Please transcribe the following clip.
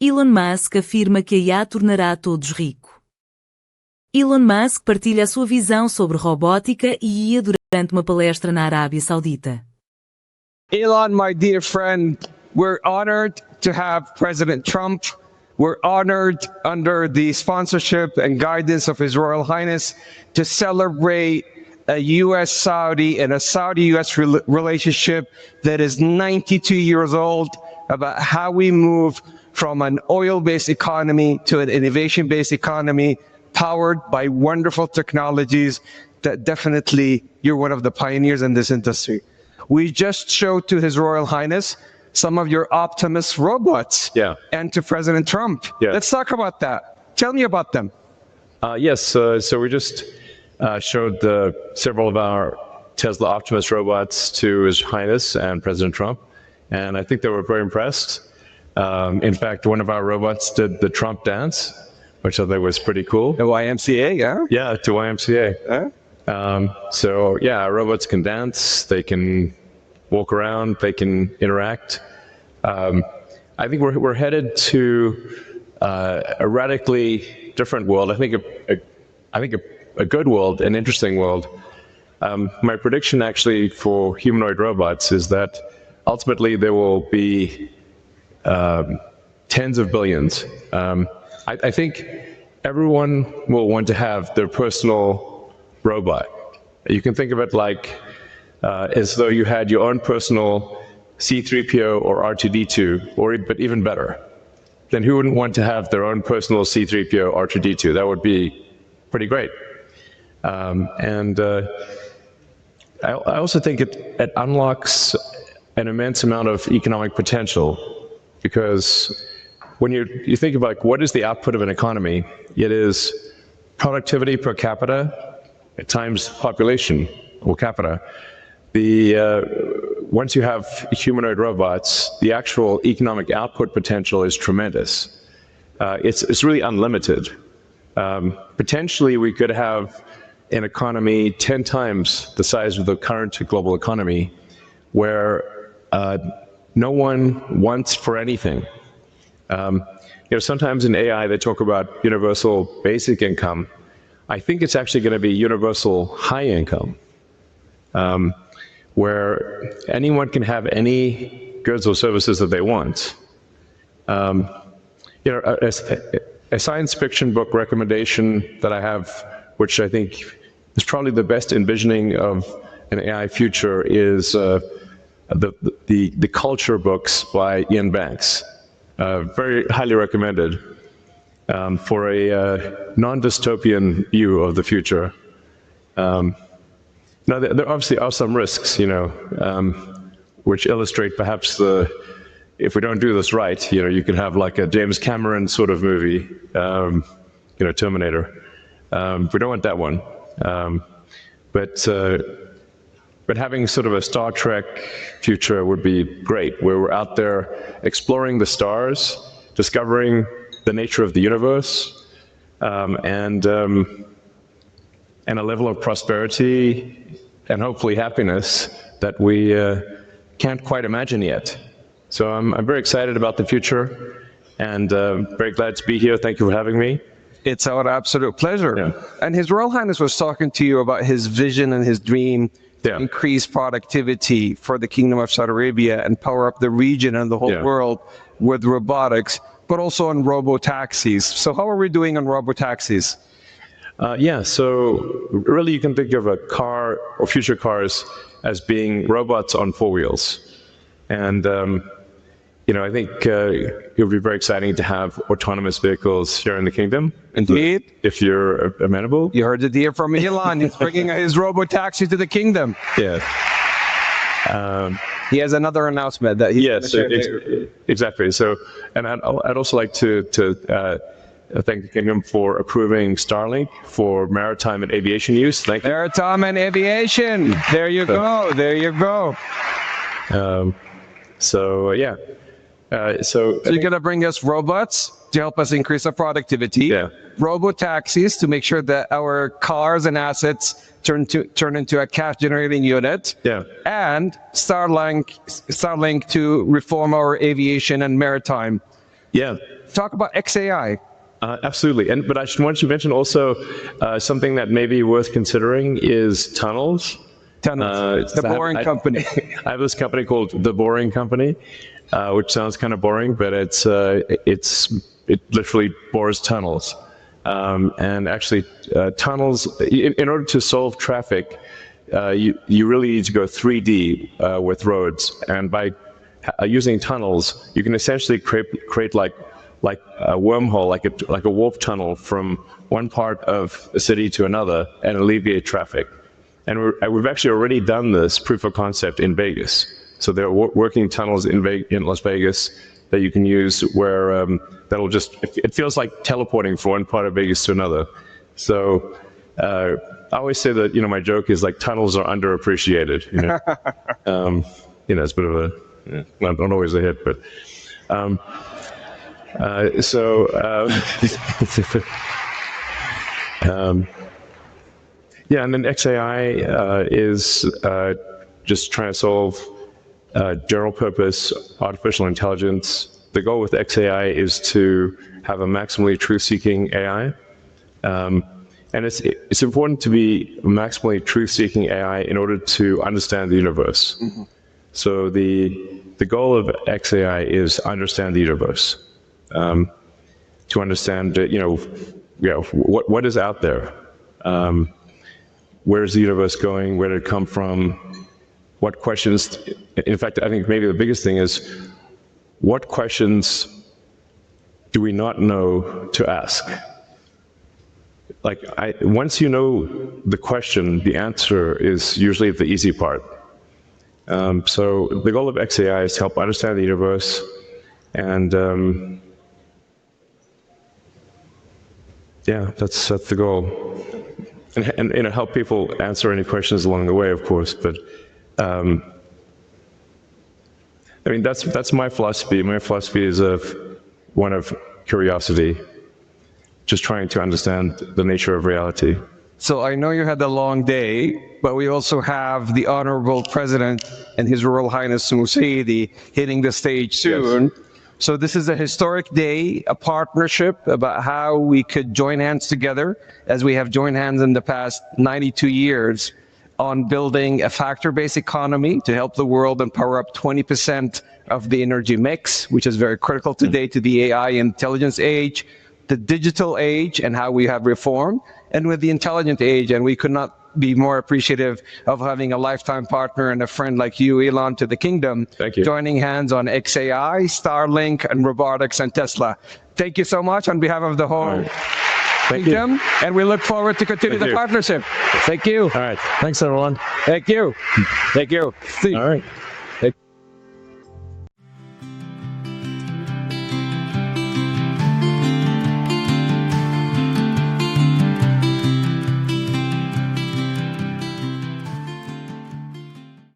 Elon Musk afirma que a IA tornará todos ricos. Elon Musk partilha a sua visão sobre robótica e IA durante uma palestra na Arábia Saudita. Elon, my dear friend, we're honored to have President Trump. We're honored under the sponsorship and guidance of His Royal Highness to celebrate a U.S.-Saudi and a Saudi-U.S. relationship that is 92 years old, about how we move from an oil-based economy to an innovation-based economy powered by wonderful technologies that definitely you're one of the pioneers in this industry. We just showed to His Royal Highness some of your Optimus robots, and to President Trump. Let's talk about that. Tell me about them. Yes, so we just showed several of our Tesla Optimus robots to His Highness and President Trump, and I think they were very impressed. In fact, one of our robots did the Trump dance, which I thought was pretty cool. The YMCA, yeah? Yeah, to YMCA. So yeah, our robots can dance, they can walk around, they can interact. I think we're headed to a radically different world. I think a good world, an interesting world. My prediction actually for humanoid robots is that ultimately there will be tens of billions. I think everyone will want to have their personal robot. You can think of it like as though you had your own personal C-3PO or R2-D2, but even better. Then who wouldn't want to have their own personal C-3PO, R2-D2? That would be pretty great. I also think it unlocks an immense amount of economic potential, because when you think about what is the output of an economy, it is productivity per capita times population or capita. Once you have humanoid robots, the actual economic output potential is tremendous. It's really unlimited. Potentially, we could have an economy 10 times the size of the current global economy, where no one wants for anything. Sometimes in AI they talk about universal basic income. I think it's actually going to be universal high income, where anyone can have any goods or services that they want. A science fiction book recommendation that I have, which I think is probably the best envisioning of an AI future, is the culture books by Ian Banks. Very highly recommended for a non-dystopian view of the future. Now, there obviously are some risks, which illustrate perhaps if we don't do this right, you can have like a James Cameron sort of movie, Terminator. We don't want that one. But having sort of a Star Trek future would be great, where we're out there exploring the stars, discovering the nature of the universe, and a level of prosperity and hopefully happiness that we can't quite imagine yet. So I'm very excited about the future, and very glad to be here. Thank you for having me. It's our absolute pleasure. And His Royal Highness was talking to you about his vision and his dream to increase productivity for the Kingdom of Saudi Arabia and power up the region and the whole world with robotics, but also on robo-taxis. So how are we doing on robo-taxis? So really you can think of a car or future cars as being robots on four wheels. And I think it would be very exciting to have autonomous vehicles here in the kingdom. Indeed. If you're amenable. You heard it here from Elon. He's bringing his robo-taxi to the kingdom. Yes. He has another announcement that he's going to share. Exactly. So, and I'd also like to thank the kingdom for approving Starlink for maritime and aviation use. Thank you. Maritime and aviation. There you go. There you go. So you're going to bring us robots to help us increase our productivity, robo-taxis to make sure that our cars and assets turn into a cash-generating unit, and Starlink to reform our aviation and maritime. talk about XAI. Absolutely. But I should want to mention also something that may be worth considering is tunnels. Tunnels. The Boring Company. I have this company called The Boring Company, which sounds kind of boring, but it literally bores tunnels. And actually, tunnels, in order to solve traffic, you really need to go 3D with roads. And by using tunnels, you can essentially create like a wormhole, like a warp tunnel from one part of a city to another and alleviate traffic. And we've actually already done this proof of concept in Vegas. So there are working tunnels in Las Vegas that you can use where that'll just, it feels like teleporting from one part of Vegas to another. So I always say that, my joke is like tunnels are underappreciated. It's a bit of a, not always a hit, but and then XAI is just trying to solve general purpose artificial intelligence. The goal with XAI is to have a maximally truth-seeking AI. And it's important to be a maximally truth-seeking AI in order to understand the universe. Mm-hmm. So the goal of XAI is understand the universe. To understand, what is out there. Where's the universe going? Where did it come from? What questions? In fact, I think maybe the biggest thing is, what questions do we not know to ask? Once you know the question, the answer is usually the easy part. So the goal of XAI is to help understand the universe and that's the goal. And help people answer any questions along the way, of course. But that's my philosophy. My philosophy is one of curiosity, just trying to understand the nature of reality. So I know you had a long day, but we also have the Honorable President and His Royal Highness Musaidi hitting the stage soon. Yes. So this is a historic day, a partnership about how we could join hands together, as we have joined hands in the past 92 years, on building a factor-based economy to help the world and power up 20% of the energy mix, which is very critical today to the AI intelligence age, the digital age, and how we have reformed, and with the intelligent age. And we could not be more appreciative of having a lifetime partner and a friend like you, Elon, to the kingdom. Thank you. Joining hands on XAI, Starlink, and robotics and Tesla. Thank you so much on behalf of the whole kingdom, and we look forward to continue the partnership. Thank you. All right. Thanks, everyone. Thank you. Thank you. All right.